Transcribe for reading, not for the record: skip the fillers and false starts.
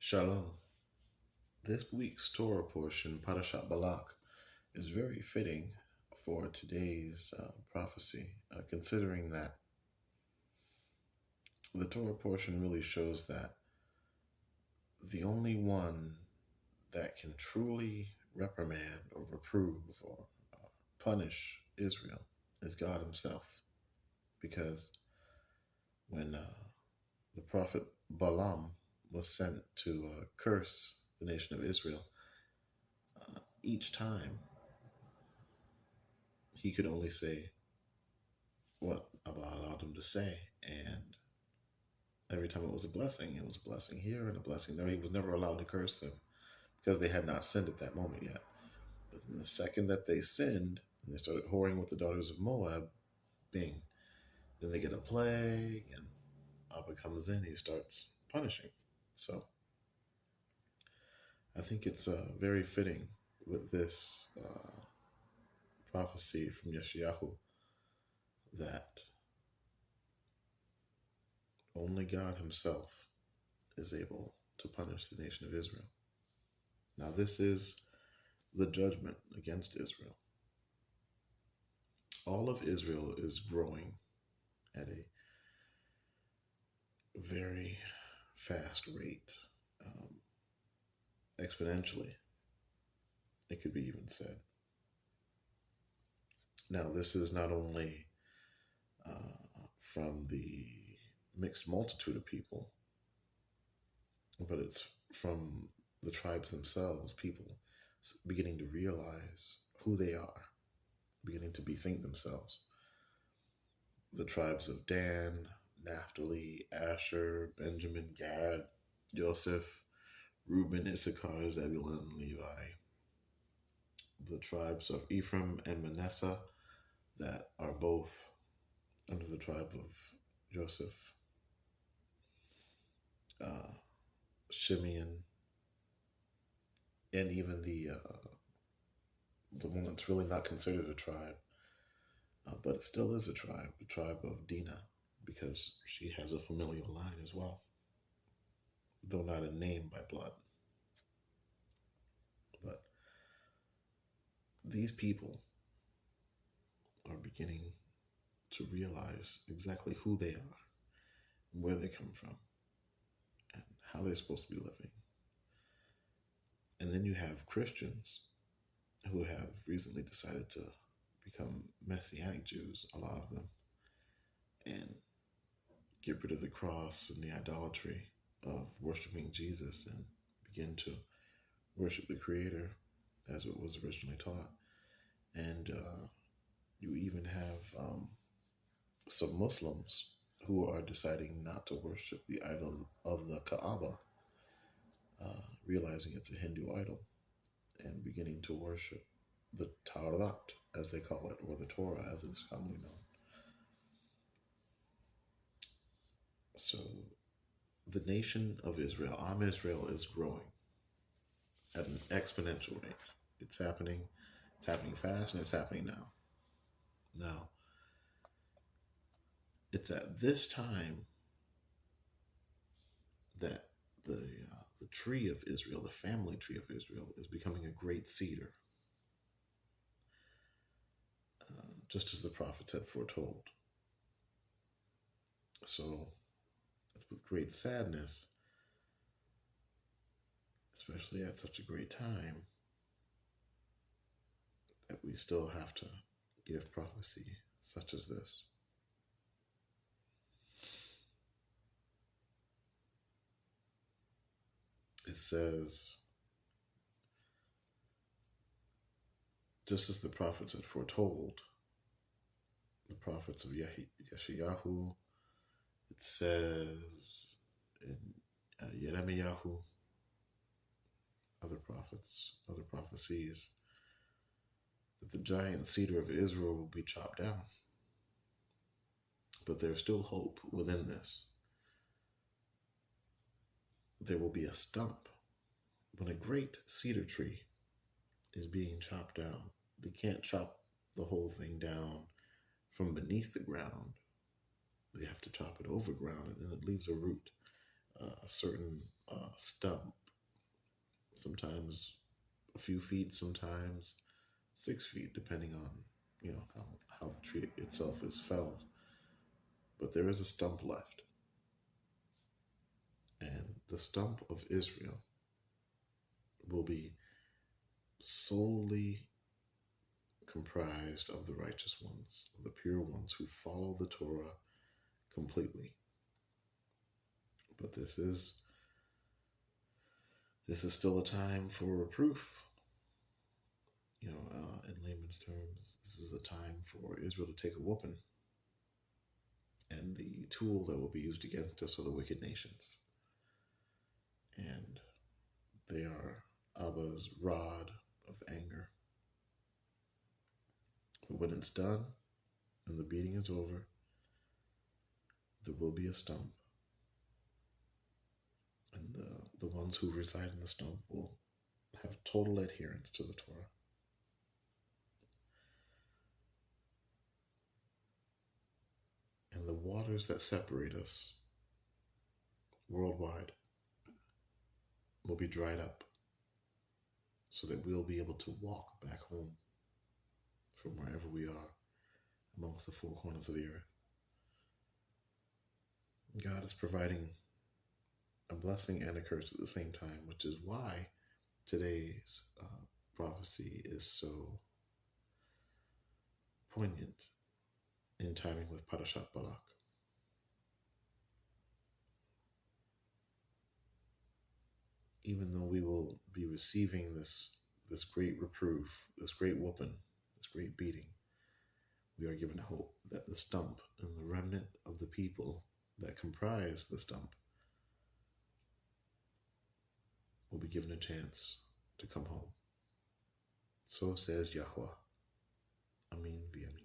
Shalom. This week's Torah portion, Parashat Balak, is very fitting for today's prophecy, considering that the Torah portion really shows that the only one that can truly reprimand or reprove or punish Israel is God Himself. Because when the prophet Balaam was sent to curse the nation of Israel, each time he could only say what Allah allowed him to say. And every time it was a blessing here and a blessing there. He was never allowed to curse them because they had not sinned at that moment yet. But then the second that they sinned and they started whoring with the daughters of Moab, bing, then they get a plague and Abba comes in, he starts punishing. So I think it's very fitting with this prophecy from Yeshayahu that only God Himself is able to punish the nation of Israel. Now, this is the judgment against Israel. All of Israel is growing at a very fast rate, exponentially, it could be even said. Now, this is not only from the mixed multitude of people, but it's from the tribes themselves, people beginning to realize who they are, beginning to bethink themselves. The tribes of Dan, Naphtali, Asher, Benjamin, Gad, Joseph, Reuben, Issachar, Zebulun, Levi. The tribes of Ephraim and Manasseh that are both under the tribe of Joseph. Shimeon, and even the one that's really not considered a tribe, but it still is a tribe, the tribe of Dinah, because she has a familial line as well, though not a name by blood. But these people are beginning to realize exactly who they are, where they come from, and how they're supposed to be living. And then you have Christians who have recently decided to become Messianic Jews, a lot of them, and get rid of the cross and the idolatry of worshiping Jesus and begin to worship the Creator as it was originally taught. And you even have some Muslims who are deciding not to worship the idol of the Kaaba, realizing it's a Hindu idol, and beginning to worship the Taurat, as they call it, or the Torah, as it is commonly known. So the nation of Israel, Am Israel, is growing at an exponential rate. It's happening fast, and it's happening now. Now, it's at this time that the tree of Israel, the family tree of Israel, is becoming a great cedar, just as the prophets had foretold. So it's with great sadness, especially at such a great time, that we still have to give prophecy such as this. It says, just as the prophets had foretold, the prophets of Yeshayahu, it says in Yeremiyahu, other prophets, other prophecies, that the giant cedar of Israel will be chopped down. But there's still hope within this. There will be a stump. When a great cedar tree is being chopped down, they can't chop the whole thing down from beneath the ground. They have to chop it over ground, and then it leaves a root, a certain stump, sometimes a few feet, sometimes 6 feet, depending on how the tree itself is felled. But there is a stump left, and the stump of Israel will be solely comprised of the righteous ones, of the pure ones who follow the Torah completely. But this is still a time for reproof. In layman's terms, this is a time for Israel to take a whooping, and the tool that will be used against us are the wicked nations. And they are Abba's rod of anger. But when it's done and the beating is over, there will be a stump. And the ones who reside in the stump will have total adherence to the Torah. And the waters that separate us worldwide will be dried up so that we'll be able to walk back home from wherever we are amongst the four corners of the earth. God is providing a blessing and a curse at the same time, which is why today's prophecy is so poignant in timing with Parashat Balak. Even though we will be receiving this great reproof, this great whooping, this great beating, we are given hope that the stump and the remnant of the people that comprise the stump will be given a chance to come home. So says Yahweh. Amin v'amin.